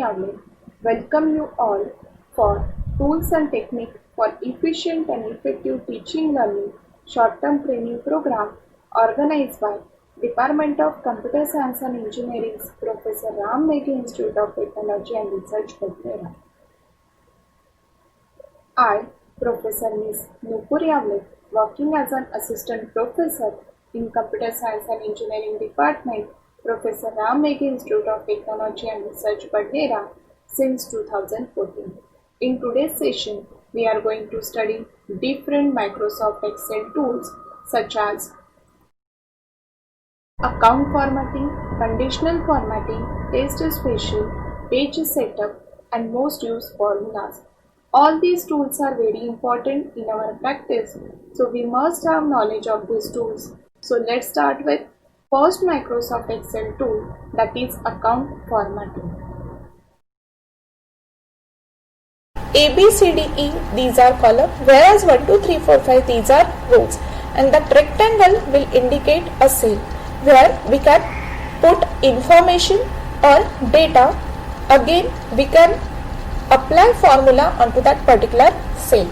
Yavle welcome you all for Tools and Technique for Efficient and Effective Teaching Learning short-term training program organized by Department of Computer Science and Engineering's Professor Ram Meghe Institute of Technology and Research, Patna. I, Professor Ms. Nupur Yavle, working as an assistant professor in Computer Science and Engineering Department, Professor Ram Meghe Institute of Technology and Research, Patna, since 2014. In today's session, we are going to study different Microsoft Excel tools such as account formatting, conditional formatting, text special, page setup, and most used formulas. All these tools are very important in our practice, so we must have knowledge of these tools. So let's start with first Microsoft Excel tool, that is account formatting. A, B, C, D, E, these are columns, whereas 1, 2, 3, 4, 5, these are rows, and that rectangle will indicate a cell where we can put information or data. Again, we can apply formula onto that particular cell.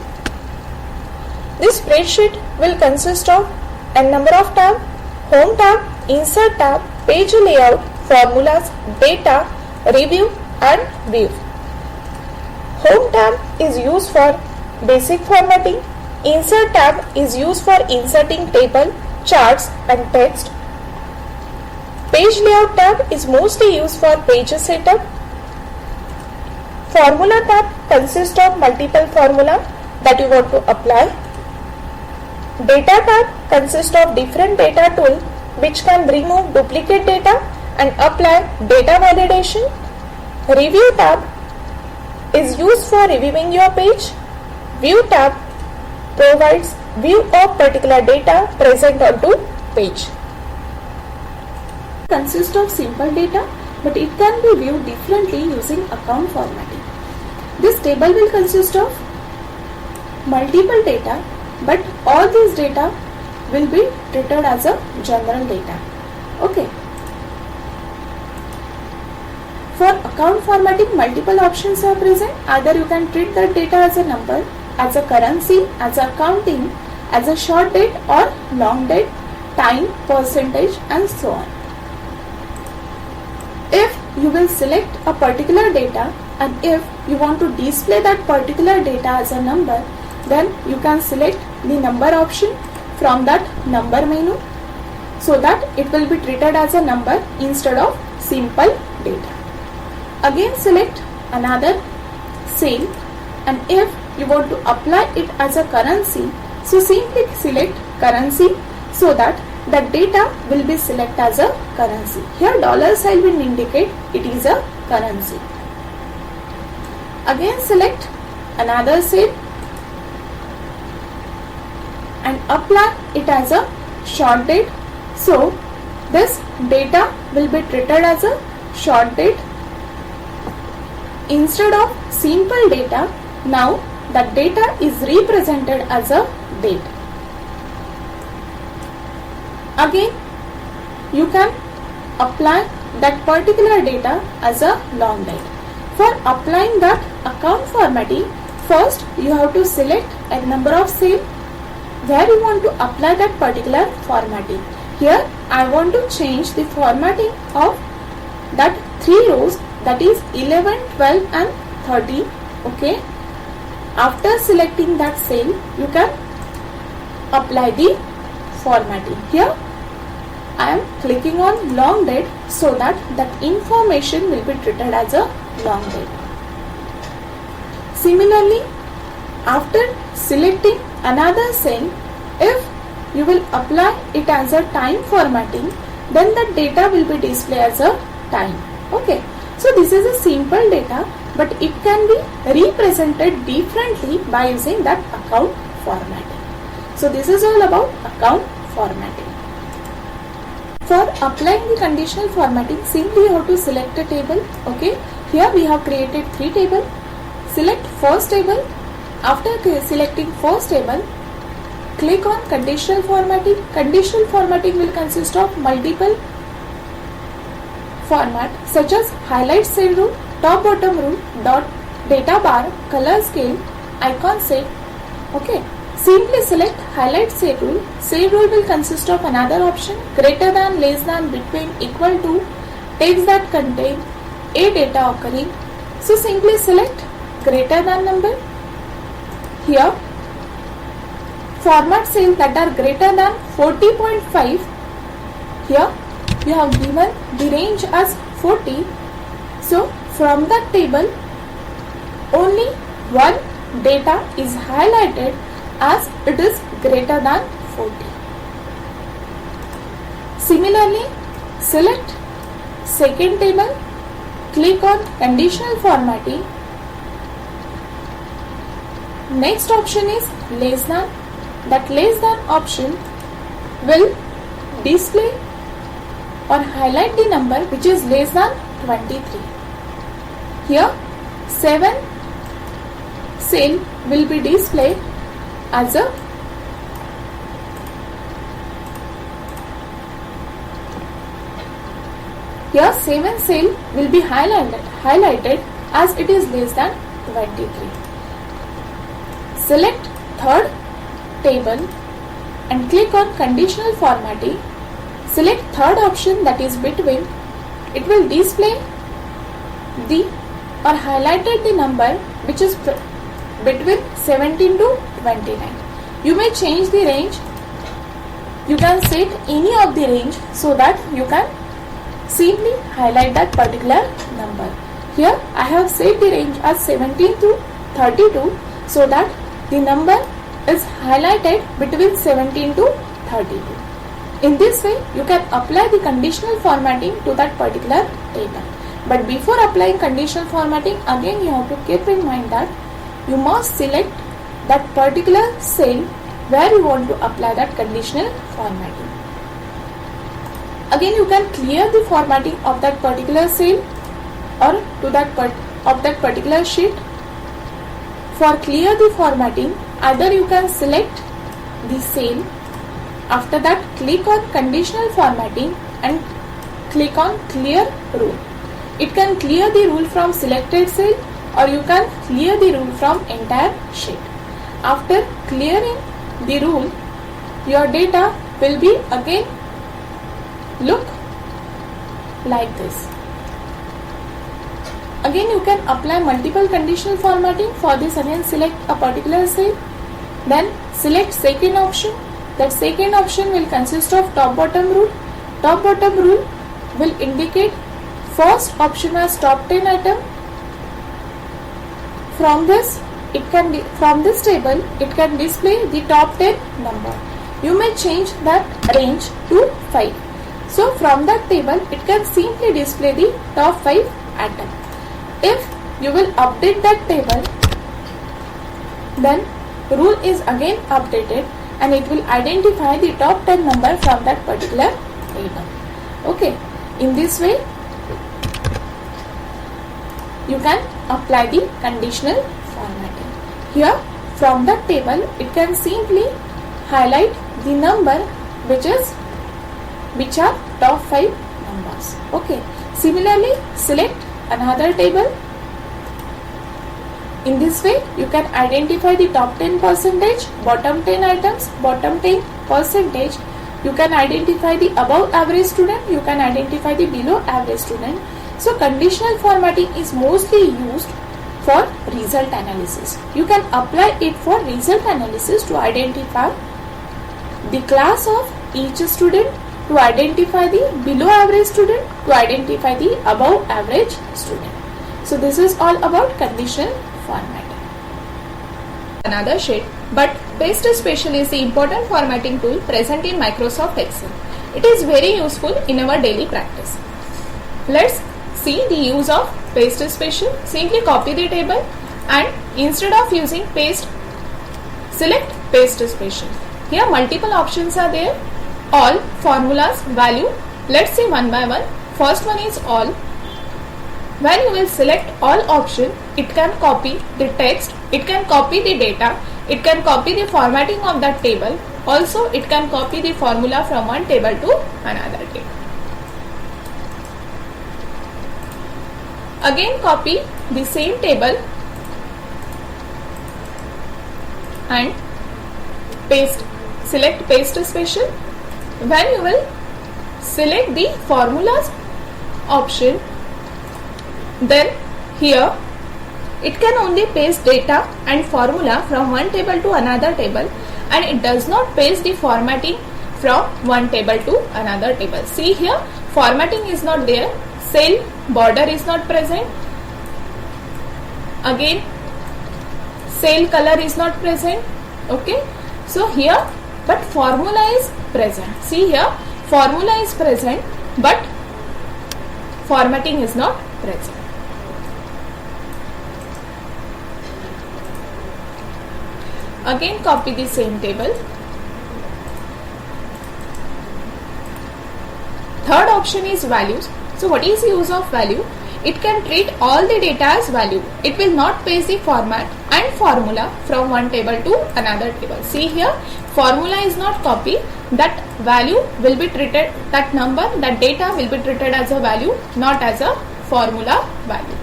This spreadsheet will consist of a number of tabs: home tab, insert tab, page layout, formulas, data, review and view. Home tab is used for basic formatting. Insert tab is used for inserting table, charts and text. Page layout tab is mostly used for page setup. Formula tab consists of multiple formula that you want to apply. Data tab consists of different data tool which can remove duplicate data and apply data validation. Review tab is used for reviewing your page. View tab provides view of particular data present onto page. Consists of simple data, but it can be viewed differently using account formatting. This table will consist of multiple data, but all these data will be treated as a general data. Okay. For account formatting, multiple options are present. Either you can treat that data as a number, as a currency, as a accounting, as a short date or long date, time, percentage and so on. If you will select a particular data and if you want to display that particular data as a number, then you can select the number option from that number menu so that it will be treated as a number instead of simple data. Again select another cell, and if you want to apply it as a currency, so simply select currency so that the data will be selected as a currency. Here dollar sign will indicate it is a currency. Again select another cell and apply it as a short date. So this data will be treated as a short date instead of simple data. Now the data is represented as a date. Again, you can apply that particular data as a long date. For applying that account formatting, first you have to select a number of cells where you want to apply that particular formatting. Here I want to change the formatting of that 3 rows, that is 11, 12 and 13. Okay. After selecting that cell, you can apply the formatting. Here I am clicking on long date so that that information will be treated as a long date. Similarly, after selecting another cell, if you will apply it as a time formatting, then the data will be displayed as a time. Okay. So this is a simple data, but it can be represented differently by using that account formatting. So this is all about account formatting. For applying the conditional formatting, simply you have to select a table. Okay, here we have created 3 tables. Select first table. After selecting first table, click on conditional formatting. Conditional formatting will consist of multiple format such as highlight cell rule, top bottom rule dot data bar color scale icon set. Okay, simply select highlight set rule. Set rule will consist of another option greater than, less than, between, equal to, text that contain a data occurring. So simply select greater than number. Here format cells that are greater than 40.5. Here you have given the range as 40. So from that table only one data is highlighted as it is greater than 40. Similarly, select second table, click on conditional formatting. Next option is less than. That less than option will display or highlight the number which is less than 23. Here 7 cell will be displayed as a here 7 cell will be highlighted as it is less than 23. Select third table and click on conditional formatting. Select third option, that is between. It will display the or highlighted the number which is between 17 to 29. You may change the range. You can set any of the range so that you can simply highlight that particular number. Here I have set the range as 17 to 32 so that the number is highlighted between 17 to 32. In this way, you can apply the conditional formatting to that particular data. But before applying conditional formatting, again you have to keep in mind that you must select that particular cell where you want to apply that conditional formatting. Again, you can clear the formatting of that particular cell or to that of that particular sheet. For clear the formatting, either you can select the cell, after that click on conditional formatting and click on clear rule. It can clear the rule from selected cell or you can clear the rule from entire sheet. After clearing the rule, your data will be again look like this. Again you can apply multiple conditional formatting. For this, again select a particular cell, then select second option. That second option will consist of top bottom rule. Top bottom rule will indicate first option as top 10 item. From this table it can display the top 10 number. You may change that range to 5. So from that table it can simply display the top 5 item. If you will update that table, then rule is again updated and it will identify the top 10 number from that particular table. Okay, in this way you can apply the conditional formatting. Here from that table it can simply highlight the number which are top 5 numbers. Okay, similarly select another table. In this way you can identify the top 10%, bottom 10 items, bottom 10%. You can identify the above average student, you can identify the below average student. So conditional formatting is mostly used for result analysis. You can apply it for result analysis to identify the class of each student, to identify the below average student, to identify the above average student. So this is all about conditional formatting. Another sheet, but Paste Special is the important formatting tool present in Microsoft Excel. It is very useful in our daily practice. Let's see the use of Paste Special. Simply copy the table and instead of using paste, select Paste Special. Here multiple options are there. All, formulas, value. Let's see one by one. First one is all. When you will select all option, it can copy the text, it can copy the data, it can copy the formatting of that table. Also, it can copy the formula from one table to another table. Again copy the same table and paste. Select paste special. When you will select the formulas option, then here it can only paste data and formula from one table to another table, and it does not paste the formatting from one table to another table. See here, formatting is not there, cell border is not present, again cell color is not present. Okay, so here but formula is present. See here, formula is present but formatting is not present. Again copy the same table. Third option is values. So what is the use of value? It can treat all the data as value. It will not paste the format and formula from one table to another table. See here, formula is not copied. That value will be treated, that number, that data will be treated as a value, not as a formula value.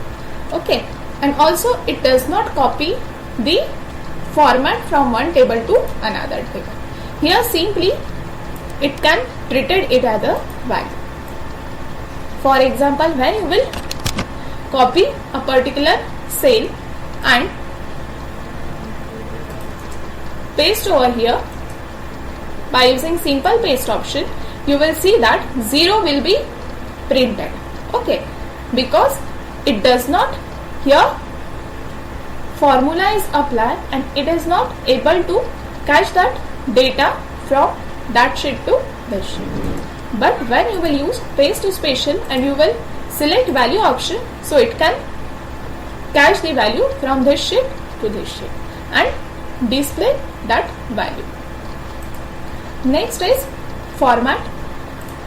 Okay, and also it does not copy the format from one table to another table. Here simply it can treated it as a value. For example, when you will copy a particular cell and paste over here by using simple paste option, you will see that 0 will be printed. Okay, because it does not, here formula is applied and it is not able to catch that data from that sheet to this sheet. But when you will use paste special and you will select value option, so it can catch the value from this sheet to this sheet and display that value. Next is format.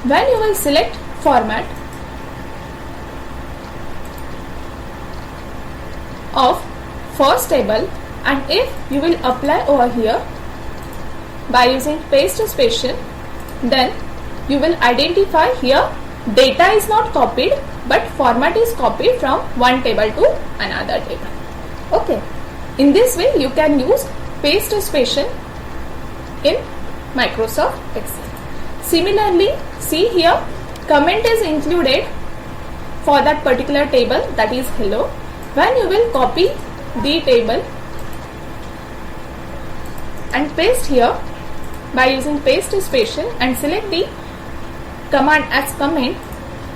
When you will select format of first table, and if you will apply over here by using paste special, then you will identify here data is not copied but format is copied from one table to another table. Okay, in this way you can use paste special in Microsoft Excel. Similarly, see here, comment is included for that particular table, that is hello. When you will copy the table and paste here by using paste special and select the command as comment,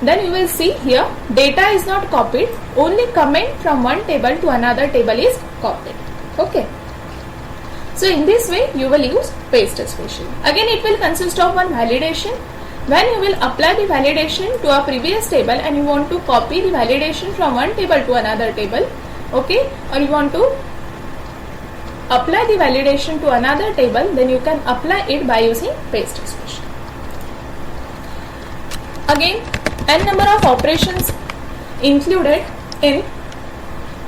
then you will see here data is not copied, only comment from one table to another table is copied. Okay, so in this way you will use paste special. Again it will consist of one validation. When you will apply the validation to a previous table and you want to copy the validation from one table to another table, okay, or you want to apply the validation to another table, then you can apply it by using paste special. Again, n number of operations included in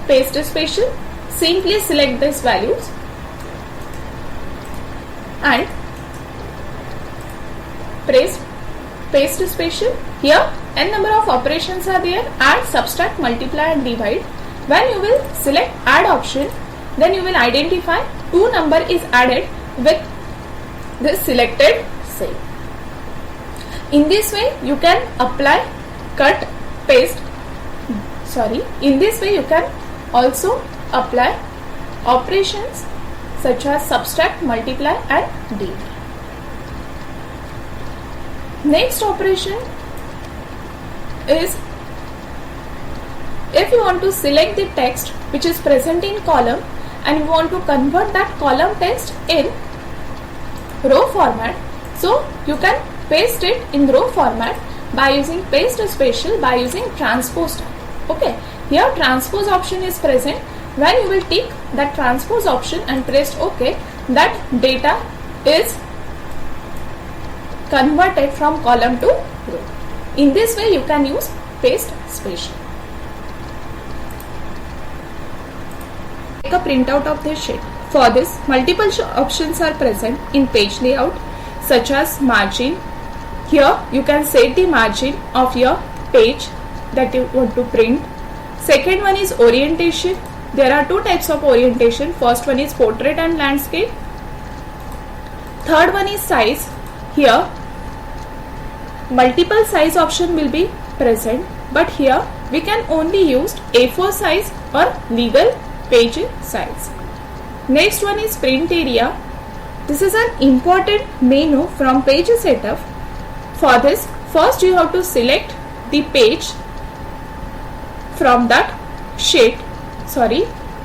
paste special. Simply select these values and press paste special. Here n number of operations are there: add, subtract, multiply and divide. When you will select add option, then you will identify 2 number is added with this selected cell. In this way you can apply, cut, paste, in this way you can also apply operations such as subtract, multiply and divide. Next operation is, if you want to select the text which is present in column and you want to convert that column text in row format, so you can paste it in row format by using paste special by using transpose tab. Okay, here transpose option is present. When you will tick that transpose option and press OK, that data is converted from column to row. In this way you can use paste special. Take a printout of this sheet. For this, multiple options are present in page layout, such as margin. Here you can set the margin of your page that you want to print. Second one is orientation. There are two types of orientation. First one is portrait and landscape. Third one is size. Here multiple size option will be present, but here we can only use A4 size or legal page size. Next one is print area. This is an important menu from page setup. For this, first you have to select the page from that sheet.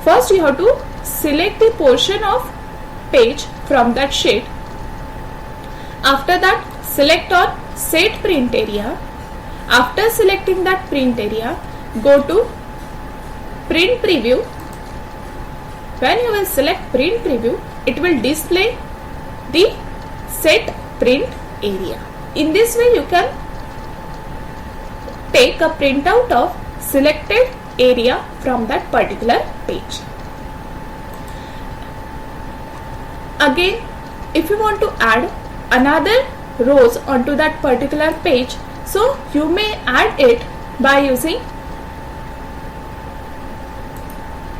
First you have to select the portion of page from that sheet. After that, select on set print area. After selecting that print area, go to print preview. When you will select print preview, it will display the set print area. In this way, you can take a printout of selected area from that particular page. Again, if you want to add another rows onto that particular page, so you may add it by using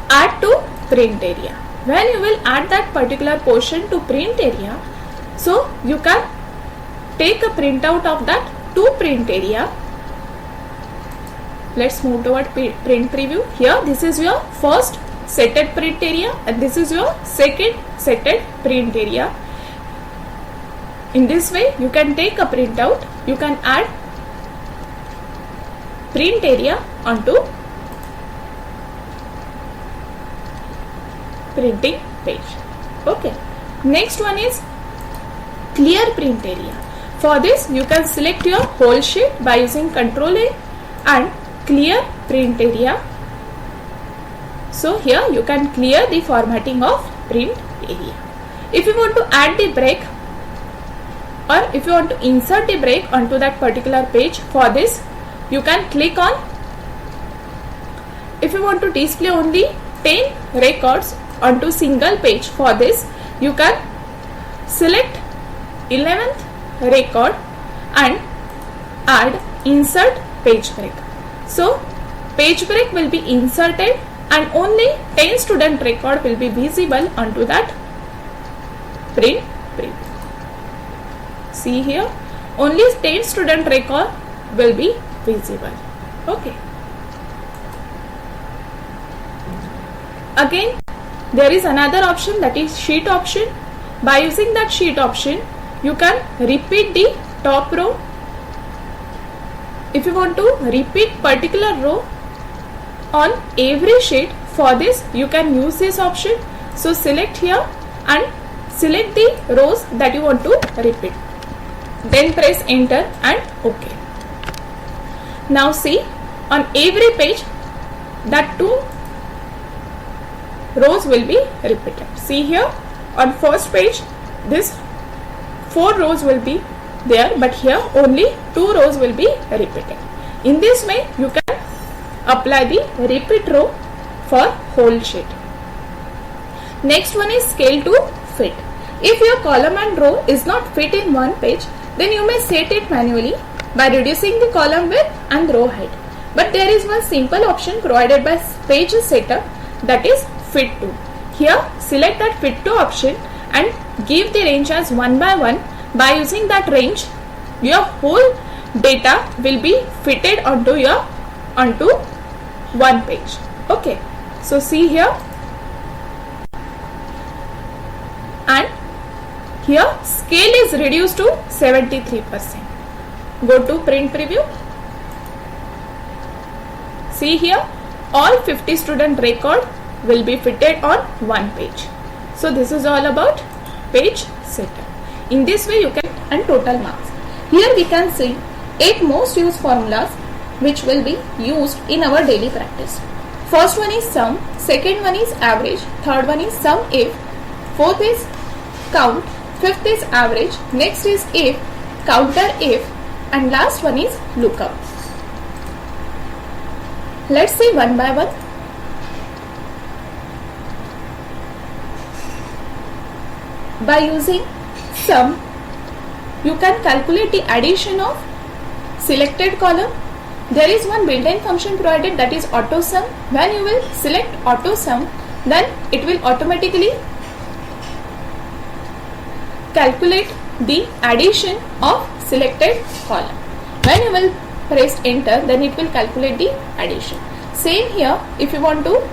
add to print area. When you will add that particular portion to print area, so you can take a printout of that to print area. Let's move toward print preview. Here this is your first setted print area and this is your second setted print area. In this way you can take a printout, you can add print area onto printing page. Okay. Next one is clear print area. For this you can select your whole sheet by using Ctrl A and clear print area. So here you can clear the formatting of print area. If you want to add the break or if you want to insert the break onto that particular page, for this you can click on. If you want to display only 10 records onto single page, for this you can select 11th record and add insert page break. So page break will be inserted and only 10 student record will be visible onto that print preview. See here, only 10 student record will be visible. Okay. Again, there is another option, that is sheet option. By using that sheet option, you can repeat the top row. If you want to repeat particular row on every sheet, for this you can use this option. So select here and select the rows that you want to repeat. Then press enter and OK. Now see, on every page that 2 rows will be repeated. See here, on first page this 4 rows will be there, but here only 2 rows will be repeated. In this way you can apply the repeat row for whole sheet. Next one is scale to fit. If your column and row is not fit in one page, then you may set it manually by reducing the column width and row height. But there is one simple option provided by page setup, that is fit to. Here select that fit to option and give the range as 1 by 1. By using that range, your whole data will be fitted onto one page. Okay. So see here, and here scale is reduced to 73%. Go to print preview. See here, all 50 student record will be fitted on one page. So this is all about page setup. In this way you can earn total marks. Here we can see 8 most used formulas which will be used in our daily practice. First one is sum, second one is average, third one is sum if, fourth is count, fifth is average, next is if, counter if, and last one is lookup. Let's see one by one. By using sum, you can calculate the addition of selected column, there is one built-in function provided, that is AutoSum. When you will select AutoSum, then it will automatically calculate the addition of selected column. When you will press enter, then it will calculate the addition. Same here, if you want to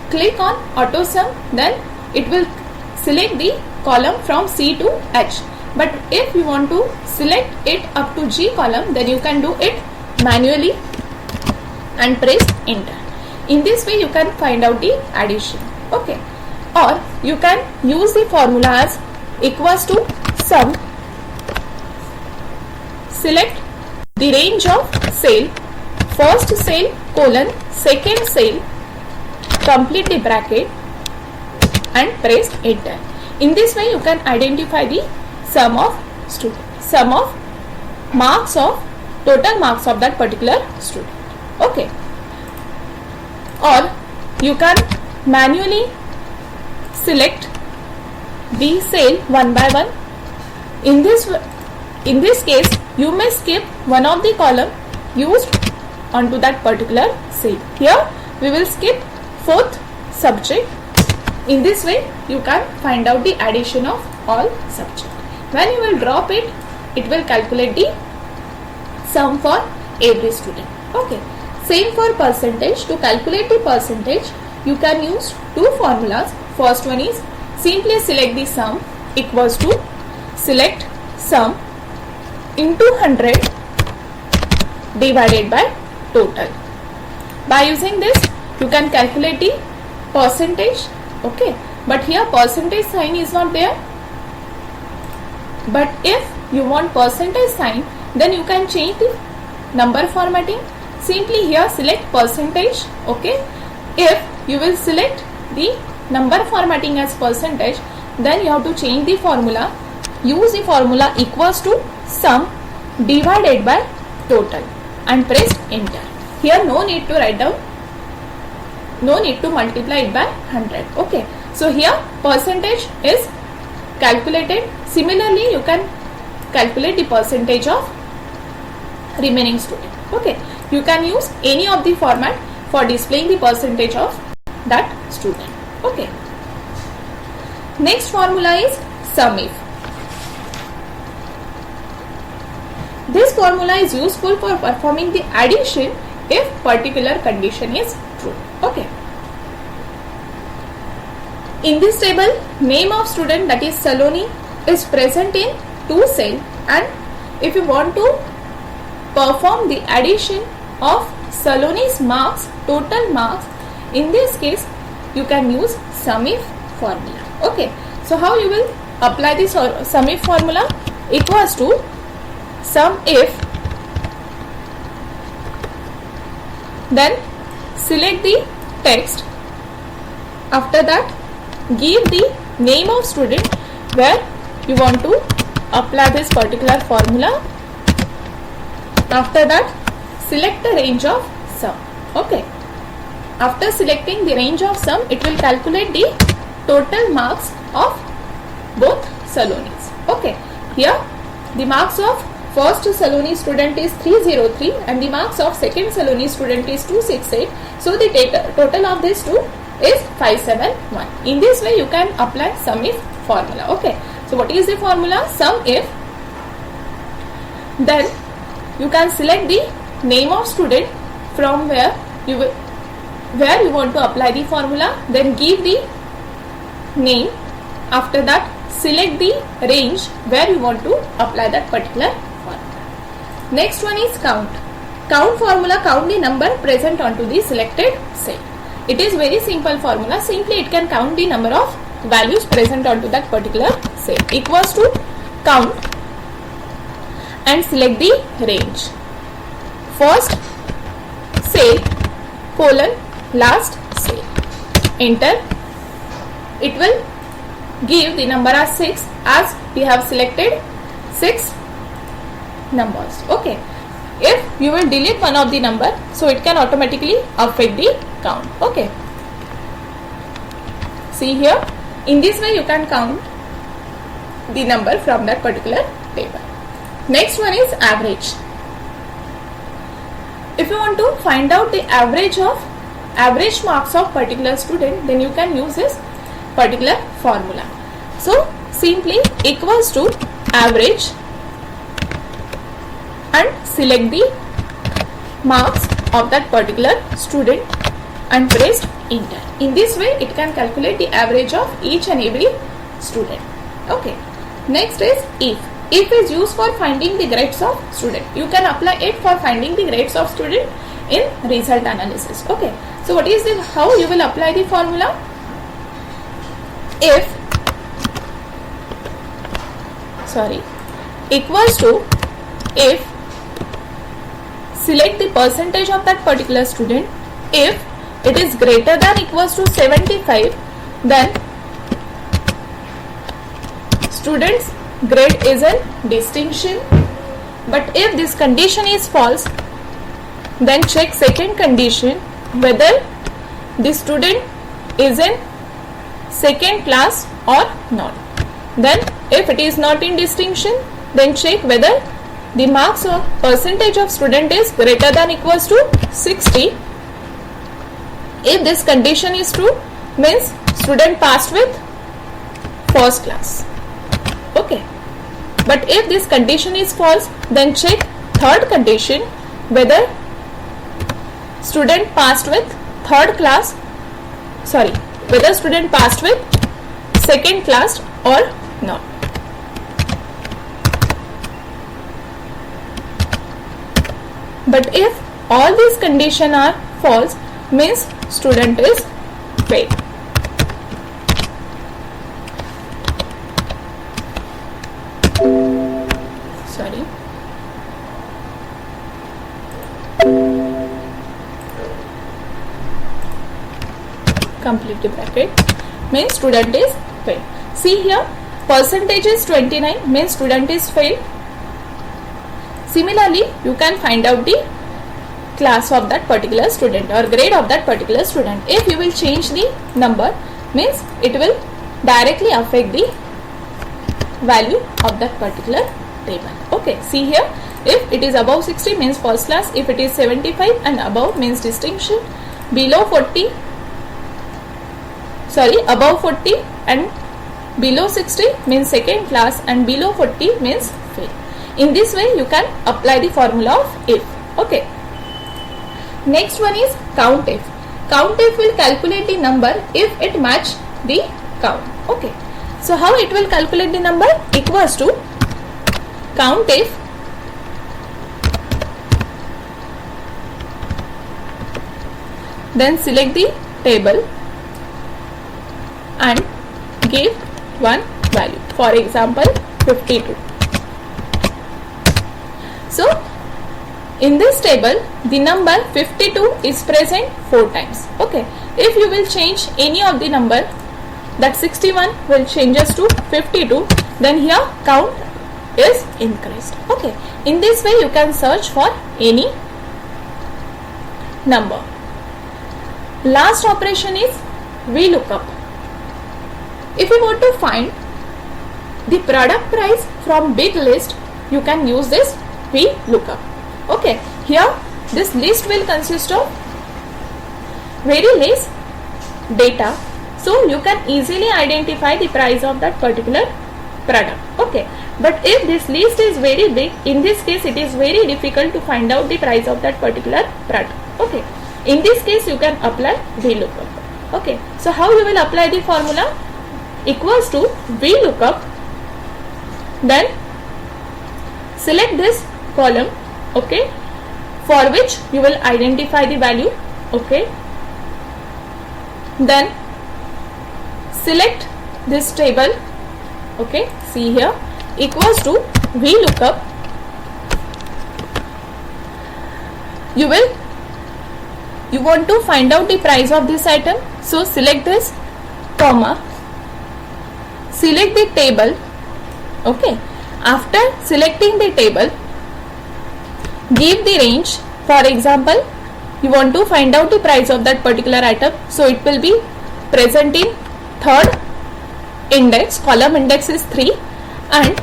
click on AutoSum, then it will select the column from C to H. But if you want to select it up to G column, then you can do it manually and press enter. In this way you can find out the addition. Okay, or you can use the formula as equals to sum, select the range of cell, first cell colon second cell, complete the bracket and press enter. In this way you can identify the sum of marks of total marks of that particular student. Okay, or you can manually select the cell one by one. In this case you may skip one of the column used onto that particular cell. Here we will skip fourth subject. In this way you can find out the addition of all subjects. When you will drop it, it will calculate the sum for every student. Okay, same for percentage. To calculate the percentage, you can use two formulas. First one is simply select the sum equals to select sum into 100 divided by total. By using this you can calculate the percentage. Okay, but here percentage sign is not there. But if you want percentage sign, then you can change the number formatting. Simply here select percentage. Okay, if you will select the number formatting as percentage, then you have to change the formula. Use the formula equals to sum divided by total and press enter. Here no need to write down, no need to multiply it by 100. Okay, so here percentage is calculated. Similarly you can calculate the percentage of remaining student. Okay, you can use any of the format for displaying the percentage of that student. Okay, next formula is SUMIF. This formula is useful for performing the addition if particular condition is true. Okay, in this table name of student, that is Saloni, is present in two cells, and if you want to perform the addition of Saloni's marks, total marks, in this case you can use SUMIF formula. Okay, so how you will apply this SUMIF formula? Equals to SUMIF, then select the text. After that give the name of student where you want to apply this particular formula. After that select the range of sum. Okay, after selecting the range of sum, it will calculate the total marks of both Salonis. Okay, here the marks of first Saloni student is 303 and the marks of second Saloni student is 268. So the total of these two is 571. In this way you can apply SUMIF formula. Okay, so what is the formula? SUMIF, then you can select the name of student from where you want to apply the formula, then give the name. After that select the range where you want to apply that particular formula. Next one is count. Count formula, count the number present onto the selected cell. It is very simple formula. Simply it can count the number of values present onto that particular cell. Equals to count and select the range. First cell colon last cell. Enter. It will give the number as 6 as we have selected 6 numbers. Okay, if you will delete one of the number, so it can automatically affect the count. Okay, see here, in this way you can count the number from that particular table. Next one is average. if you want to find out the average marks of particular student, then you can use this particular formula. So simply equals to average and select the marks of that particular student and press enter. In this way it can calculate the average of each and every student. Okay, next is if. If is used for finding the grades of student. You can apply it for finding the grades of student in result analysis. Okay, so what is the, how you will apply the formula? If equals to, if select the percentage of that particular student. If it is greater than equals to 75, then student's grade is in distinction. But if this condition is false, then check second condition, whether the student is in second class or not. Then if it is not in distinction, then check whether the marks or percentage of student is greater than equals to 60. If this condition is true, means student passed with first class. Okay, but if this condition is false, then check third condition, whether student passed with third class, whether student passed with second class or not. But if all these conditions are false, means student is failed. Complete the bracket, means student is failed. See here, percentage is 29, means student is failed. Similarly, you can find out the class of that particular student or grade of that particular student. If you will change the number, means it will directly affect the value of that particular table. Okay, see here, if it is above 60 means first class, if it is 75 and above means distinction, below 40, above 40 and below 60 means second class, and below 40 means fail. In this way you can apply the formula of if. Okay, next one is count if. Count if will calculate the number if it match the count. Okay, so how it will calculate the number? Equals to count if then select the table and give one value, for example 52. So in this table the number 52 is present 4 times. Okay, if you will change any of the number, that 61 will changes to 52, then here count is increased. Okay, in this way you can search for any number. Last operation is VLOOKUP. If you want to find the product price from big list, you can use this VLOOKUP. Okay, here this list will consist of very less data, so you can easily identify the price of that particular product. Okay, but if this list is very big, in this case it is very difficult to find out the price of that particular product. Okay, in this case you can apply VLOOKUP. Okay, so how you will apply the formula? Equals to VLOOKUP, then select this column, okay, for which you will identify the value. Okay, then select this table. Okay, see here, equals to VLOOKUP. You want to find out the price of this item, so select this comma, select the table. Okay, after selecting the table, give the range. For example, you want to find out the price of that particular item, so it will be present in third index, column index is 3, and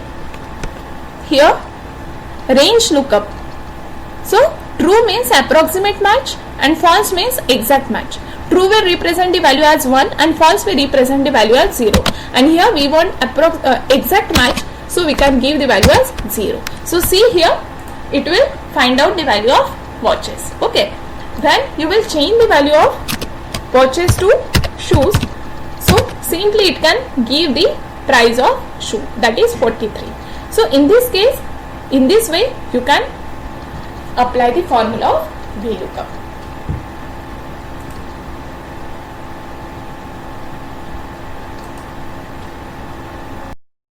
here range lookup. So True means approximate match and false means exact match. True will represent the value as 1 and false will represent the value as 0. And here we want exact match, so we can give the value as 0. So see here, it will find out the value of watches. Okay. Then you will change the value of watches to shoes. So simply it can give the price of shoe, that is 43. So in this case, in this way you can apply the formula of VLOOKUP.